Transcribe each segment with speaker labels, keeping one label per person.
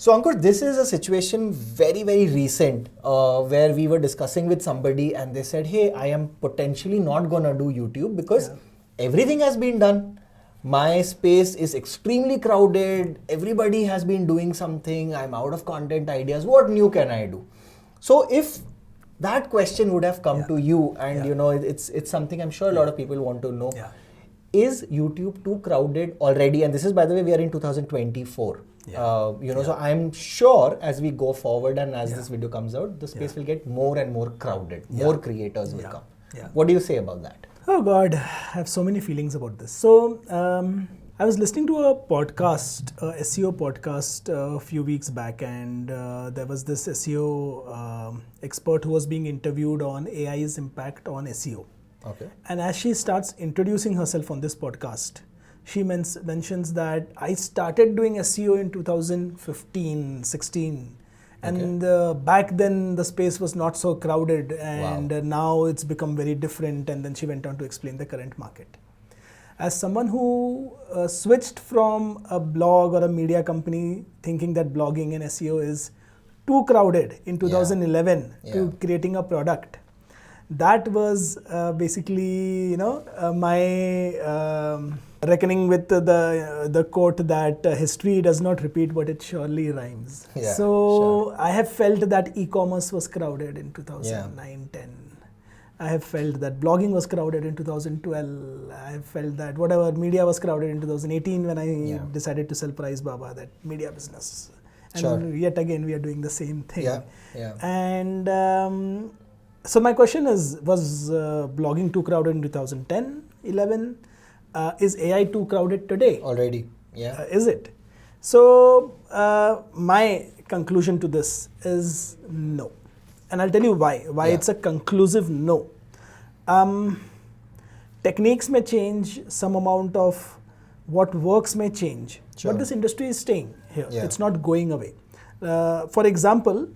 Speaker 1: So Ankur, this is a situation very, very recent where we were discussing with somebody and they said, hey, I am potentially not gonna do YouTube because everything has been done. My space is extremely crowded. Everybody has been doing something. I'm out of content ideas. What new can I do? So if that question would have come to you and you know, it's something I'm sure a lot of people want to know. Is YouTube too crowded already? And this is, by the way, we are in 2024. So I'm sure as we go forward and as this video comes out, the space will get more and more crowded. More creators will come. What do you say about that?
Speaker 2: Oh God, I have so many feelings about this. So I was listening to a podcast, a SEO podcast a few weeks back, and there was this SEO expert who was being interviewed on AI's impact on SEO.
Speaker 1: Okay.
Speaker 2: And as she starts introducing herself on this podcast, she mentions that I started doing SEO in 2015, 16. And back then the space was not so crowded, and now it's become very different. And then she went on to explain the current market. As someone who switched from a blog or a media company thinking that blogging and SEO is too crowded in 2011 to creating a product, that was basically, my reckoning with the quote that history does not repeat, but it surely rhymes. I have felt that e-commerce was crowded in 2009-10. I have felt that blogging was crowded in 2012. I have felt that whatever media was crowded in 2018 when I decided to sell Price Baba, that media business. And yet again, we are doing the same thing. And so my question is, was blogging too crowded in 2010, 11? Is AI too crowded today?
Speaker 1: Already,
Speaker 2: is it? So my conclusion to this is no. And I'll tell you why. Why it's a conclusive no. Techniques may change, some amount of what works may change, but this industry is staying here. It's not going away. For example,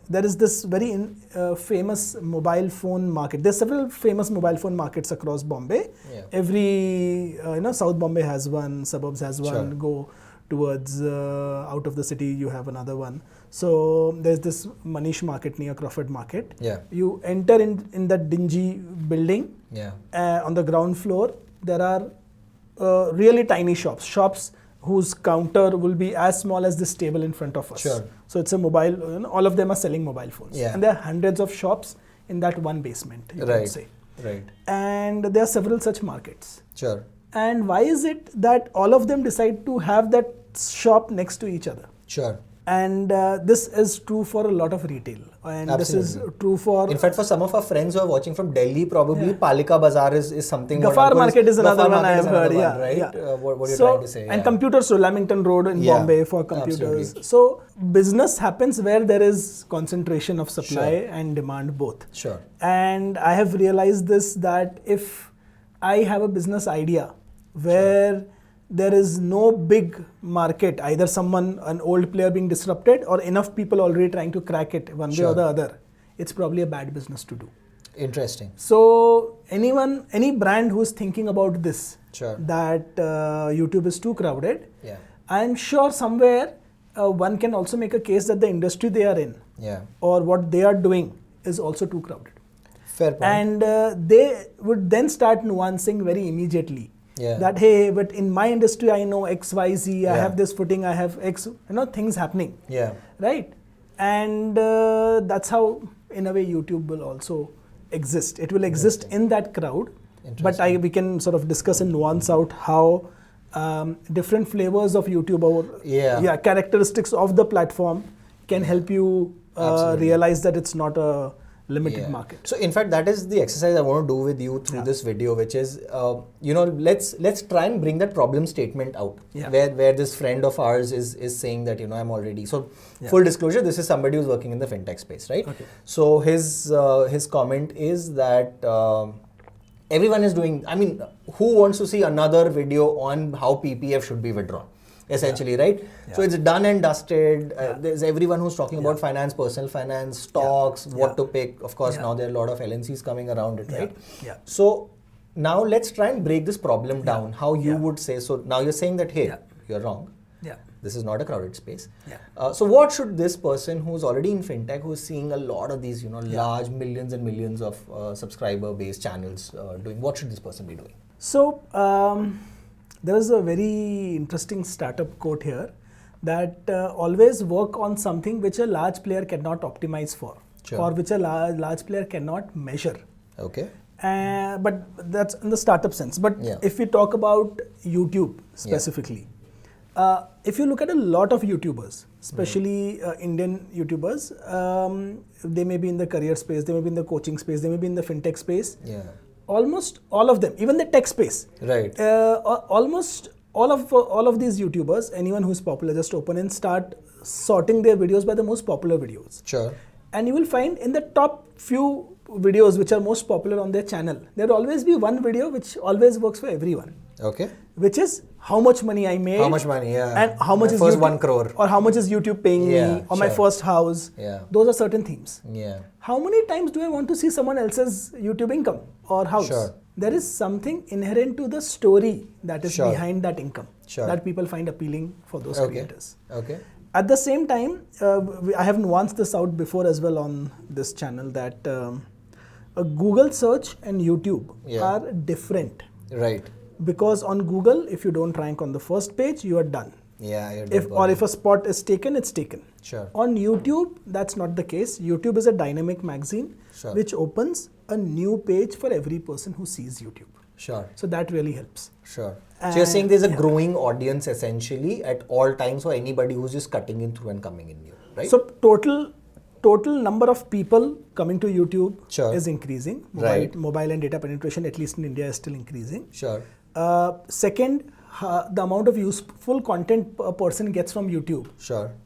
Speaker 2: there is this very famous mobile phone market. There's several famous mobile phone markets across Bombay. Every, South Bombay has one, suburbs has one, go towards out of the city, you have another one. So there's this Manish market near Crawford Market. You enter in that dingy building. On the ground floor, there are really tiny shops whose counter will be as small as this table in front of us. So it's a mobile, all of them are selling mobile phones. And there are hundreds of shops in that one basement, you could say. And there are several such markets. And why is it that all of them decide to have that shop next to each other? And this is true for a lot of retail. And this is true for...
Speaker 1: In fact, for some of our friends who are watching from Delhi, probably Palika Bazaar is something...
Speaker 2: Gafar Market is another one I have heard.
Speaker 1: What are you trying to say?
Speaker 2: And computers, so Lamington Road in Bombay for computers. So business happens where there is concentration of supply and demand both. And I have realized this, that if I have a business idea where there is no big market, either an old player being disrupted or enough people already trying to crack it one way or the other, it's probably a bad business to do.
Speaker 1: Interesting.
Speaker 2: So any brand who is thinking about this, that YouTube is too crowded, I'm sure somewhere one can also make a case that the industry they are in or what they are doing is also too crowded.
Speaker 1: Fair point.
Speaker 2: And they would then start nuancing very immediately. That, hey, but in my industry, I know X, Y, Z, I have this footing, I have X, things happening. Right? And that's how, in a way, YouTube will also exist. It will exist in that crowd. But we can sort of discuss and nuance out how different flavors of YouTube or characteristics of the platform can help you realize that it's not a limited market.
Speaker 1: So in fact, that is the exercise I want to do with you through this video, which is, let's try and bring that problem statement out, where this friend of ours is saying that, I'm already, so full disclosure, this is somebody who's working in the fintech space, right? So his comment is that everyone is doing, who wants to see another video on how PPF should be withdrawn? Essentially, right? So it's done and dusted. There's everyone who's talking about finance, personal finance, stocks, what to pick. Of course, now there are a lot of LNCs coming around it, right? So now let's try and break this problem down. How you would say, so now you're saying that, hey, you're wrong. This is not a crowded space.
Speaker 2: Yeah.
Speaker 1: So what should this person who's already in fintech, who's seeing a lot of these, large millions and millions of subscriber-based channels doing, what should this person be doing?
Speaker 2: So there is a very interesting startup quote here that always work on something which a large player cannot optimize for, or which a large player cannot measure.
Speaker 1: Okay.
Speaker 2: But that's in the startup sense. But if we talk about YouTube specifically, if you look at a lot of YouTubers, especially Indian YouTubers, they may be in the career space, they may be in the coaching space, they may be in the fintech space.
Speaker 1: Yeah.
Speaker 2: Almost all of them, even the tech space.
Speaker 1: Right.
Speaker 2: Almost all of these YouTubers, anyone who's popular, just open and start sorting their videos by the most popular videos.
Speaker 1: Sure.
Speaker 2: And you will find in the top few videos which are most popular on their channel, there will always be one video which always works for everyone.
Speaker 1: Okay.
Speaker 2: Which is how much money I made.
Speaker 1: How much money, yeah.
Speaker 2: And how much
Speaker 1: my
Speaker 2: is
Speaker 1: first
Speaker 2: YouTube,
Speaker 1: 1 crore.
Speaker 2: or how much is YouTube paying me, or my first house.
Speaker 1: Yeah.
Speaker 2: Those are certain themes.
Speaker 1: Yeah.
Speaker 2: How many times do I want to see someone else's YouTube income or house?
Speaker 1: Sure.
Speaker 2: There is something inherent to the story that is behind that income that people find appealing for those creators.
Speaker 1: Okay.
Speaker 2: At the same time, I have nuanced this out before as well on this channel that a Google search and YouTube are different.
Speaker 1: Right.
Speaker 2: Because on Google, if you don't rank on the first page, you are done.
Speaker 1: Yeah.
Speaker 2: If a spot is taken, it's taken.
Speaker 1: Sure.
Speaker 2: On YouTube, that's not the case. YouTube is a dynamic magazine which opens a new page for every person who sees YouTube.
Speaker 1: Sure.
Speaker 2: So that really helps.
Speaker 1: Sure. So you're saying there's a growing audience essentially at all times for anybody who's just cutting in through and coming in new, right?
Speaker 2: So total number of people coming to YouTube is increasing. Mobile and data penetration, at least in India, is still increasing.
Speaker 1: Sure.
Speaker 2: Second, the amount of useful content a person gets from YouTube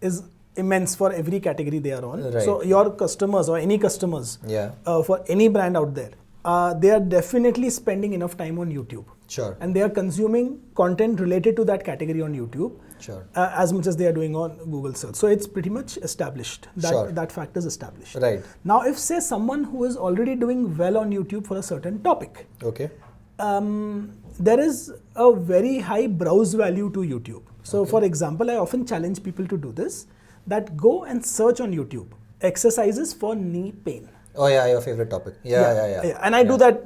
Speaker 2: is immense for every category they are on.
Speaker 1: Right.
Speaker 2: So your customers or any customers for any brand out there, they are definitely spending enough time on YouTube.
Speaker 1: Sure.
Speaker 2: And they are consuming content related to that category on YouTube as much as they are doing on Google search. So it's pretty much established. That fact is established.
Speaker 1: Right.
Speaker 2: Now, if say someone who is already doing well on YouTube for a certain topic, there is a very high browse value to YouTube. So for example, I often challenge people to do this, that go and search on YouTube exercises for knee pain.
Speaker 1: Oh yeah, your favorite topic. Yeah.
Speaker 2: And I do that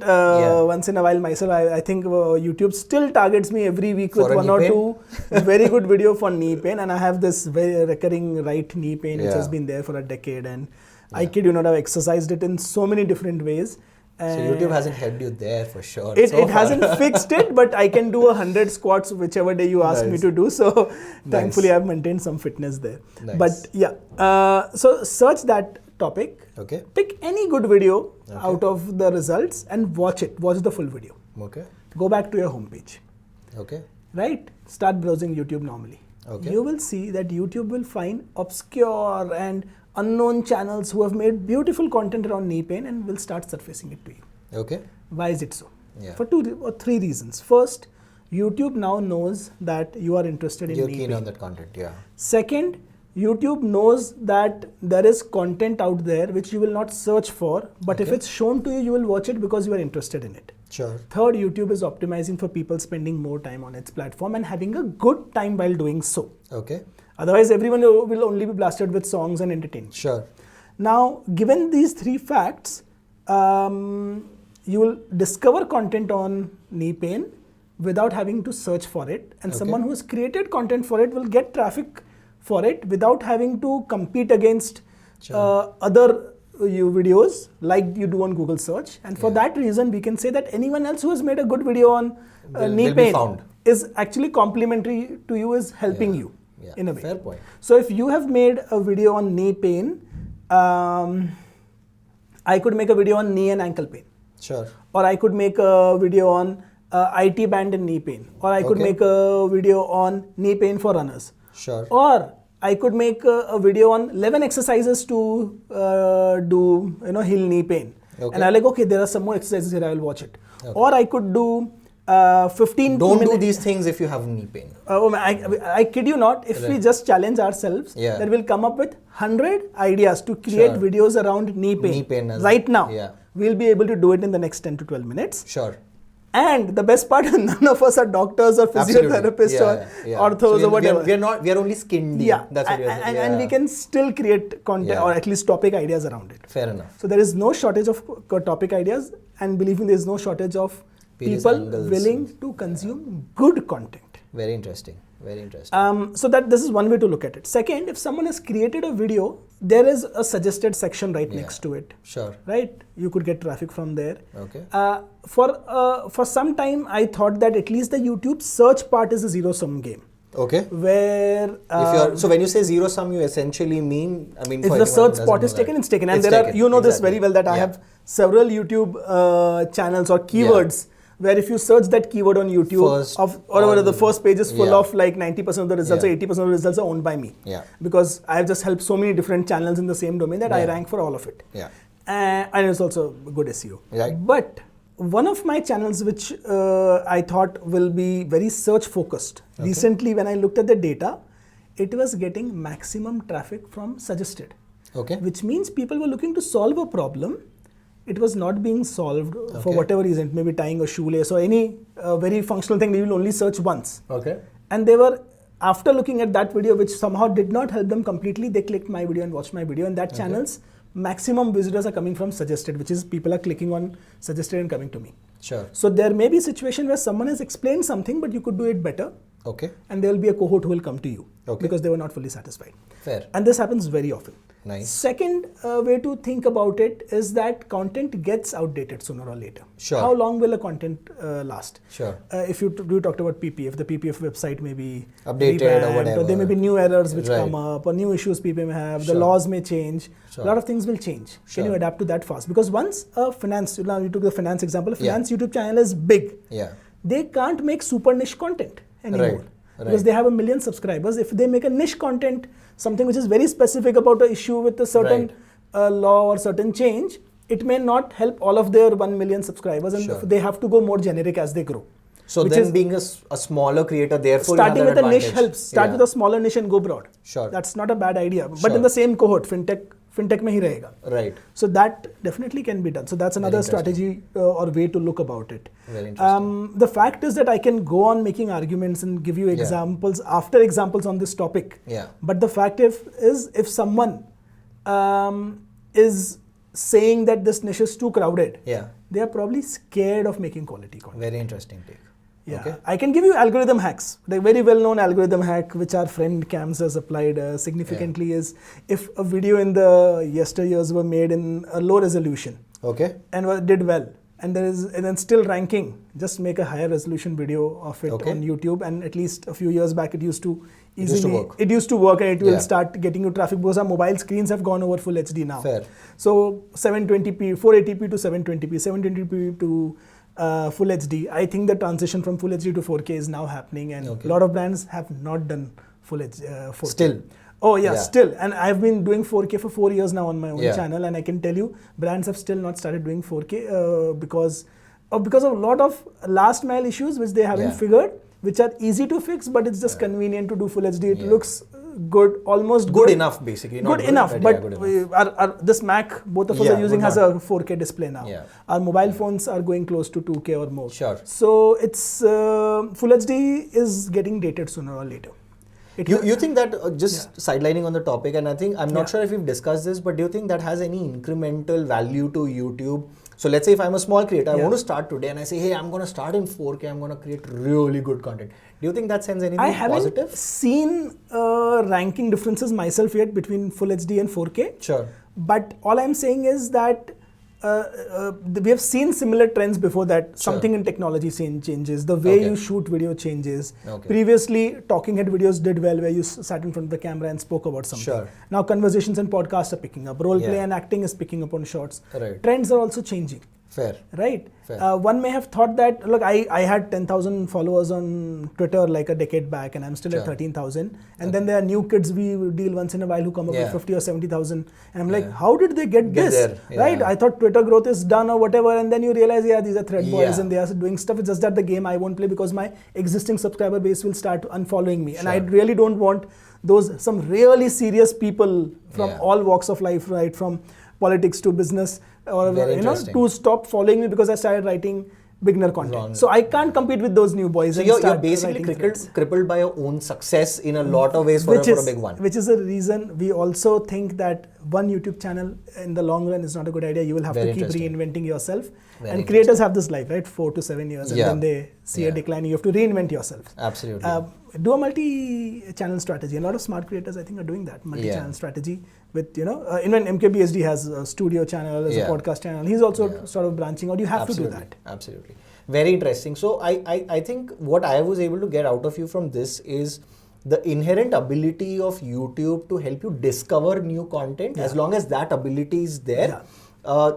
Speaker 2: once in a while myself. I think YouTube still targets me every week with one or two very good video for knee pain, and I have this very recurring right knee pain which has been there for a decade, and I kid you not, I've exercised it in so many different ways.
Speaker 1: So YouTube hasn't helped you there for sure.
Speaker 2: It hasn't fixed it, but I can do 100 squats whichever day you ask me to do. So thankfully I've maintained some fitness there. But so search that topic. Pick any good video out of the results and watch it. Watch the full video. Go back to your homepage. Right? Start browsing YouTube normally. You will see that YouTube will find obscure and unknown channels who have made beautiful content around knee pain and will start surfacing it to you. Why is it so? For 2 or 3 reasons. First, YouTube now knows that you are interested in knee pain.
Speaker 1: You're keen on that content,
Speaker 2: Second, YouTube knows that there is content out there which you will not search for, but if it's shown to you, you will watch it because you are interested in it. Third, YouTube is optimizing for people spending more time on its platform and having a good time while doing so. Otherwise, everyone will only be blasted with songs and entertainment. Now, given these 3 facts, you will discover content on knee pain without having to search for it. And someone who has created content for it will get traffic for it without having to compete against other videos like you do on Google search. And for that reason, we can say that anyone else who has made a good video on knee pain is actually complementary to you, is helping you. In a way.
Speaker 1: Fair point.
Speaker 2: So if you have made a video on knee pain, I could make a video on knee and ankle pain. Or I could make a video on IT band and knee pain. Or I could make a video on knee pain for runners. Or I could make a video on 11 exercises to do heel knee pain. And I'm like, okay, there are some more exercises here, I will watch it. Or I could do 15
Speaker 1: Don't do these things if you have knee pain.
Speaker 2: I kid you not, if we just challenge ourselves, then we'll come up with 100 ideas to create videos around knee pain. Right now, we'll be able to do it in the next 10 to 12 minutes. And the best part, none of us are doctors or physiotherapists or orthos or whatever.
Speaker 1: We are only skin deep.
Speaker 2: Yeah,
Speaker 1: that's what you're saying.
Speaker 2: And we can still create content or at least topic ideas around it.
Speaker 1: Fair enough.
Speaker 2: So there is no shortage of topic ideas, and believe me, there is no shortage of people willing to consume good content.
Speaker 1: Very interesting. Very interesting.
Speaker 2: So that this is one way to look at it. Second, if someone has created a video, there is a suggested section right next to it.
Speaker 1: Sure.
Speaker 2: Right? You could get traffic from there.
Speaker 1: Okay.
Speaker 2: For some time, I thought that at least the YouTube search part is a zero-sum game.
Speaker 1: Okay.
Speaker 2: Where
Speaker 1: so when you say zero sum, you essentially mean,
Speaker 2: if the search spot is taken, it's taken. And there are, you know this very well, that I have several YouTube channels or keywords. Where if you search that keyword on YouTube, the first page is full of like 90% of the results or 80% of the results are owned by me.
Speaker 1: Yeah.
Speaker 2: Because I have just helped so many different channels in the same domain that I rank for all of it.
Speaker 1: Yeah.
Speaker 2: And it's also good SEO.
Speaker 1: Right.
Speaker 2: But one of my channels which I thought will be very search focused. Okay. Recently when I looked at the data, it was getting maximum traffic from suggested.
Speaker 1: Okay.
Speaker 2: Which means people were looking to solve a problem. It was not being solved for whatever reason, maybe tying a shoelace or any very functional thing they will only search once.
Speaker 1: Okay.
Speaker 2: And they were, after looking at that video, which somehow did not help them completely, they clicked my video and watched my video, and that channel's maximum visitors are coming from suggested, which is people are clicking on suggested and coming to me.
Speaker 1: Sure.
Speaker 2: So there may be a situation where someone has explained something, but you could do it better.
Speaker 1: Okay.
Speaker 2: And there will be a cohort who will come to you because they were not fully satisfied.
Speaker 1: Fair.
Speaker 2: And this happens very often.
Speaker 1: Nice.
Speaker 2: Second way to think about it is that content gets outdated sooner or later.
Speaker 1: Sure.
Speaker 2: How long will a content last?
Speaker 1: Sure.
Speaker 2: If you talked about PPF, the PPF website may be
Speaker 1: updated or whatever.
Speaker 2: Or there may be new errors which come up, or new issues people may have. The laws may change.
Speaker 1: Sure.
Speaker 2: A lot of things will change. Can you adapt to that fast? Because once a finance, you took the finance example, a finance YouTube channel is big.
Speaker 1: Yeah.
Speaker 2: They can't make super niche content anymore.
Speaker 1: Right.
Speaker 2: Because they have 1 million subscribers. If they make a niche content, something which is very specific about an issue with a certain law or certain change, it may not help all of their 1 million subscribers, and they have to go more generic as they grow.
Speaker 1: So then being a smaller creator, therefore
Speaker 2: starting with a niche helps. Start with a smaller niche and go broad.
Speaker 1: Sure.
Speaker 2: That's not a bad idea. But in the same cohort, fintech mein hi rahega.
Speaker 1: Right.
Speaker 2: So that definitely can be done. So that's another strategy or way to look about it.
Speaker 1: Very interesting.
Speaker 2: The fact is that I can go on making arguments and give you examples after examples on this topic.
Speaker 1: Yeah.
Speaker 2: But the fact is if someone is saying that this niche is too crowded, they are probably scared of making quality content.
Speaker 1: Very interesting take.
Speaker 2: Yeah,
Speaker 1: okay.
Speaker 2: I can give you algorithm hacks. The very well-known algorithm hack, which our friend Cams has applied significantly, is if a video in the yesteryears were made in a low resolution, and did well, and then still ranking, just make a higher resolution video of it on YouTube. And at least a few years back, it used to work, and it will start getting you traffic because our mobile screens have gone over full HD now.
Speaker 1: Fair.
Speaker 2: So 720p, 480p to 720p, 720p to full HD. I think the transition from full HD to 4K is now happening, and a lot of brands have not done full HD, 4K. Still. Oh yeah, still. And I've been doing 4K for 4 years now on my own channel, and I can tell you, brands have still not started doing 4K because of a lot of last mile issues which they haven't figured, which are easy to fix, but it's just convenient to do full HD. It looks good, almost
Speaker 1: good enough, basically.
Speaker 2: Good enough, but this Mac, both of us are using, has a 4K display now. Our mobile phones are going close to 2K or more.
Speaker 1: Sure.
Speaker 2: So it's full HD is getting dated sooner or later.
Speaker 1: You think that, sidelining on the topic, and I think, I'm not sure if we've discussed this, but do you think that has any incremental value to YouTube? So let's say if I'm a small creator, I want to start today, and I say, hey, I'm going to start in 4K, I'm going to create really good content. Do you think that sends anything positive?
Speaker 2: I haven't seen ranking differences myself yet between Full HD and 4K.
Speaker 1: Sure.
Speaker 2: But all I'm saying is that we have seen similar trends before that. Something in technology changes, the way you shoot video changes. Previously, talking head videos did well where you sat in front of the camera and spoke about something.
Speaker 1: Sure.
Speaker 2: Now conversations and podcasts are picking up. Role play and acting is picking up on shorts.
Speaker 1: Right.
Speaker 2: Trends are also changing.
Speaker 1: Fair.
Speaker 2: Right?
Speaker 1: Fair.
Speaker 2: One may have thought that, look, I had 10,000 followers on Twitter like a decade back, and I'm still at 13,000. And then there are new kids we deal once in a while who come up with 50 or 70,000. And I'm like, how did they get this?
Speaker 1: There.
Speaker 2: Right? I thought Twitter growth is done or whatever. And then you realize, these are thread boys and they are doing stuff. It's just that the game I won't play because my existing subscriber base will start unfollowing me. And I really don't want some really serious people from all walks of life, right? From politics to business, or to stop following me because I started writing beginner content.
Speaker 1: Wrong.
Speaker 2: So I can't compete with those new boys.
Speaker 1: So
Speaker 2: and
Speaker 1: you're
Speaker 2: start
Speaker 1: basically
Speaker 2: writing
Speaker 1: crippled by your own success in a lot of ways for a big one.
Speaker 2: Which is the reason we also think that one YouTube channel in the long run is not a good idea. You will have to keep reinventing yourself. And creators have this life, right? 4 to 7 years, and then they see a decline. You have to reinvent yourself.
Speaker 1: Absolutely.
Speaker 2: Do a multi-channel strategy. A lot of smart creators, I think, are doing that. Multi-channel strategy with, even MKBHD has a studio channel, has a podcast channel. He's also sort of branching out. You have to do that.
Speaker 1: Absolutely. Very interesting. So I think what I was able to get out of you from this is the inherent ability of YouTube to help you discover new content. As long as that ability is there,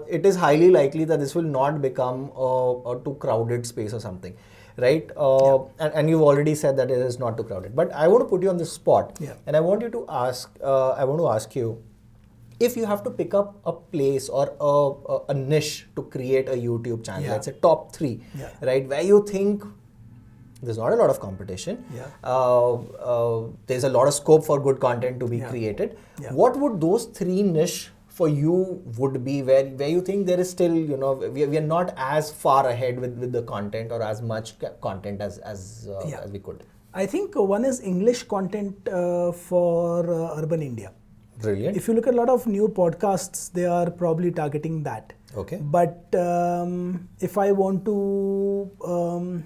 Speaker 1: it is highly likely that this will not become a too crowded space or something, right? And you've already said that it is not too crowded. But I want to put you on the spot, and I want to ask you, if you have to pick up a place or a niche to create a YouTube channel, let's say top 3, right, where you think there's not a lot of competition, there's a lot of scope for good content to be created, what would those 3 niche for you would be, where you think there is still, we are not as far ahead with the content or as much content as we could?
Speaker 2: I think one is English content for urban India.
Speaker 1: Brilliant.
Speaker 2: If you look at a lot of new podcasts, they are probably targeting that.
Speaker 1: Okay.
Speaker 2: But if I want to,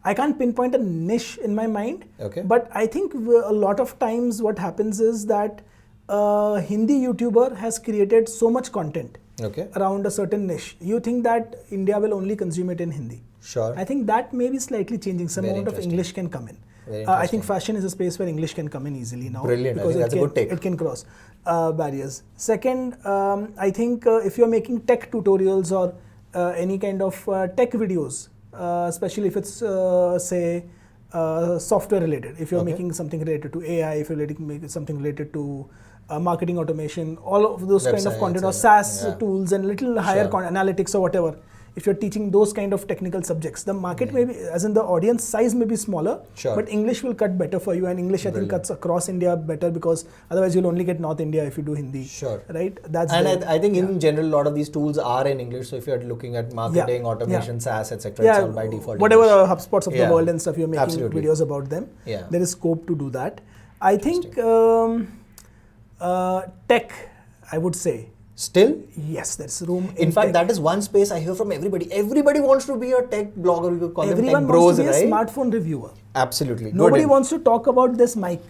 Speaker 2: I can't pinpoint a niche in my mind.
Speaker 1: Okay.
Speaker 2: But I think a lot of times what happens is that a Hindi YouTuber has created so much content around a certain niche. You think that India will only consume it in Hindi.
Speaker 1: Sure.
Speaker 2: I think that may be slightly changing. Some amount of English can come in. I think fashion is a space where English can come in easily now.
Speaker 1: Brilliant.
Speaker 2: Because
Speaker 1: that's a good take.
Speaker 2: It can cross barriers. Second, I think if you're making tech tutorials or any kind of tech videos, especially if it's say software related, if you're making something related to AI, if you're making something related to marketing automation, all of those kind of content, or SaaS tools and little higher analytics or whatever. If you're teaching those kind of technical subjects, the market may be, as in the audience size may be smaller, but English will cut better for you, and English I think cuts across India better, because otherwise you'll only get North India if you do Hindi.
Speaker 1: Sure.
Speaker 2: Right?
Speaker 1: I think in general a lot of these tools are in English, so if you're looking at marketing, automation, SaaS, etc., it's all by default
Speaker 2: whatever
Speaker 1: English.
Speaker 2: HubSpots of the world and stuff, you're making videos about them. There is scope to do that. I think tech, I would say.
Speaker 1: Still?
Speaker 2: Yes, there's room.
Speaker 1: In fact, that is one space I hear from everybody. Everybody wants to be a tech blogger. You could call them tech bros, right?
Speaker 2: Everyone wants to be a smartphone reviewer.
Speaker 1: Absolutely.
Speaker 2: Nobody wants to talk about this mic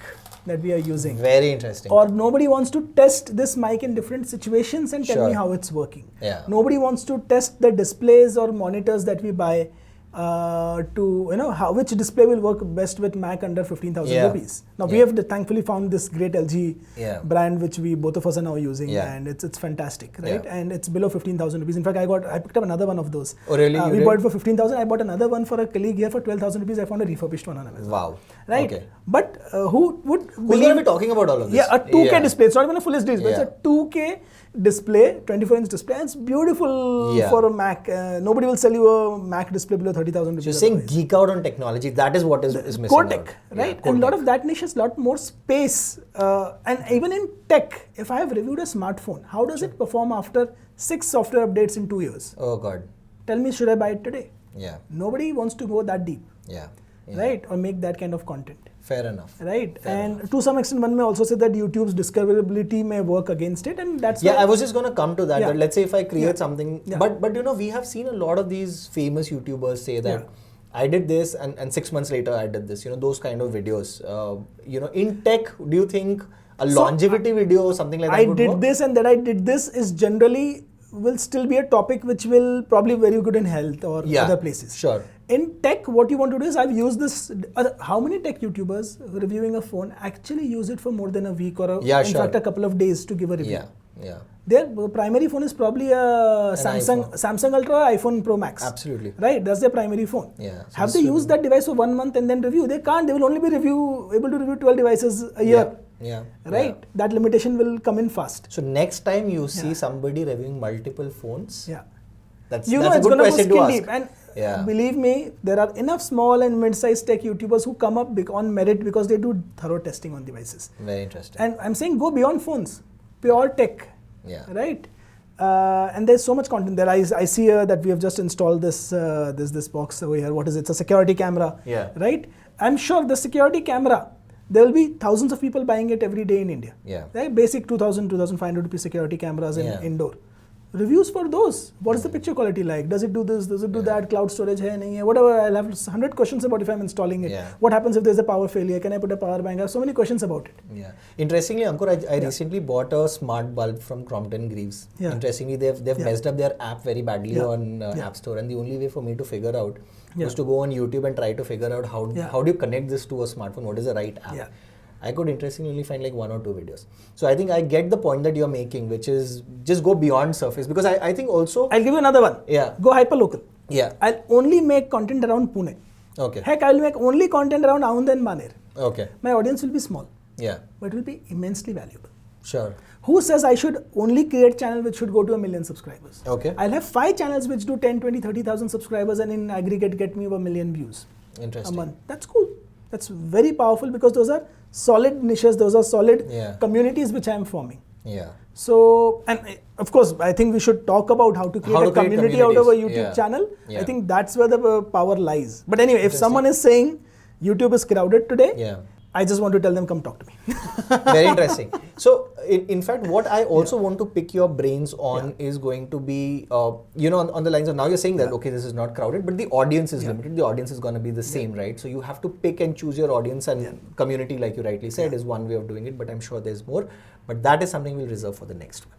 Speaker 2: that we are using.
Speaker 1: Very interesting.
Speaker 2: Or nobody wants to test this mic in different situations and tell me how it's working. Nobody wants to test the displays or monitors that we buy which display will work best with Mac under 15,000 rupees. Now we have thankfully found this great LG brand which we both of us are now using, and it's fantastic, right? And it's below 15,000 rupees. In fact, I picked up another one of those.
Speaker 1: Oh really?
Speaker 2: We bought it for 15,000. I bought another one for a colleague here for 12,000 rupees. I found a refurbished one on Amazon.
Speaker 1: Wow.
Speaker 2: Right?
Speaker 1: Okay.
Speaker 2: But who's
Speaker 1: going to be talking about all of this?
Speaker 2: Yeah, a 2K display. It's not even a full HD display. It's a 2K display, 24-inch display, and it's beautiful for a Mac. Nobody will sell you a Mac display below 30,000 rupees.
Speaker 1: So you're saying geek out on technology, that is what is missing
Speaker 2: core tech, right? And a lot of that niche has a lot more space. And even in tech, if I have reviewed a smartphone, how does it perform after 6 software updates in 2 years?
Speaker 1: Oh God.
Speaker 2: Tell me, should I buy it today?
Speaker 1: Yeah.
Speaker 2: Nobody wants to go that deep. Right? Or make that kind of content.
Speaker 1: Fair enough.
Speaker 2: Right? To some extent, one may also say that YouTube's discoverability may work against it, and that's
Speaker 1: I was just going to come to that. But let's say if I create something, but we have seen a lot of these famous YouTubers say that I did this, and 6 months later I did this. Those kind of videos. In tech, do you think a longevity video or something like that would work?
Speaker 2: This and that I did this is generally will still be a topic which will probably be very good in health or other places.
Speaker 1: Sure.
Speaker 2: In tech, what you want to do is, I've used this. How many tech YouTubers reviewing a phone actually use it for more than a week or in fact a couple of days to give a review? Their primary phone is probably a Samsung Ultra or iPhone Pro Max.
Speaker 1: Absolutely.
Speaker 2: Right? That's their primary phone.
Speaker 1: So
Speaker 2: have they used that device for 1 month and then review? They can't. They will only be able to review 12 devices a year. Right? That limitation will come in fast.
Speaker 1: So next time you see somebody reviewing multiple phones, that's
Speaker 2: it's
Speaker 1: a good question to ask.
Speaker 2: Deep. And believe me, there are enough small and mid-sized tech YouTubers who come up on merit because they do thorough testing on devices.
Speaker 1: Very interesting.
Speaker 2: And I'm saying go beyond phones, pure tech. Right? and there's so much content there. I see that we have just installed this box over here. What is it? It's a security camera.
Speaker 1: Yeah.
Speaker 2: Right? I'm sure the security camera, there will be thousands of people buying it every day in India.
Speaker 1: Yeah.
Speaker 2: Right? Basic 2,500 rupees security cameras in indoor. Reviews for those. What is the picture quality like? Does it do this? Does it do that? Cloud storage hai, nahi hai? Whatever. I'll have 100 questions about if I'm installing it.
Speaker 1: Yeah.
Speaker 2: What happens if there's a power failure? Can I put a power bank? I have so many questions about it.
Speaker 1: Yeah. Interestingly, Ankur, I recently bought a smart bulb from Crompton Greaves.
Speaker 2: Yeah.
Speaker 1: Interestingly, they've messed up their app very badly on App Store, and the only way for me to figure out was to go on YouTube and try to figure out how do you connect this to a smartphone? What is the right app?
Speaker 2: Yeah.
Speaker 1: I could interestingly only find like 1 or 2 videos. So I think I get the point that you're making, which is just go beyond surface, because I think also...
Speaker 2: I'll give you another one.
Speaker 1: Yeah.
Speaker 2: Go hyperlocal.
Speaker 1: Yeah.
Speaker 2: I'll only make content around Pune.
Speaker 1: Okay.
Speaker 2: Heck, I'll make only content around Aund and Maner.
Speaker 1: Okay.
Speaker 2: My audience will be small.
Speaker 1: Yeah.
Speaker 2: But it will be immensely valuable.
Speaker 1: Sure.
Speaker 2: Who says I should only create channel which should go to 1 million subscribers?
Speaker 1: Okay.
Speaker 2: I'll have 5 channels which do 10, 20, 30,000 subscribers and in aggregate get me over 1 million views
Speaker 1: Interesting.
Speaker 2: a month. That's cool. That's very powerful because those are solid niches, those are solid communities which I am forming.
Speaker 1: Yeah.
Speaker 2: So, and of course, I think we should talk about how to create a community out of a YouTube channel. I think that's where the power lies. But anyway, if someone is saying YouTube is crowded today, I just want to tell them, come talk to me.
Speaker 1: Very interesting. So, in fact, what I also want to pick your brains on is going to be, on the lines of now you're saying that, okay, this is not crowded, but the audience is limited. The audience is going to be the same, right? So, you have to pick and choose your audience, and community, like you rightly said, is one way of doing it, but I'm sure there's more. But that is something we'll reserve for the next one.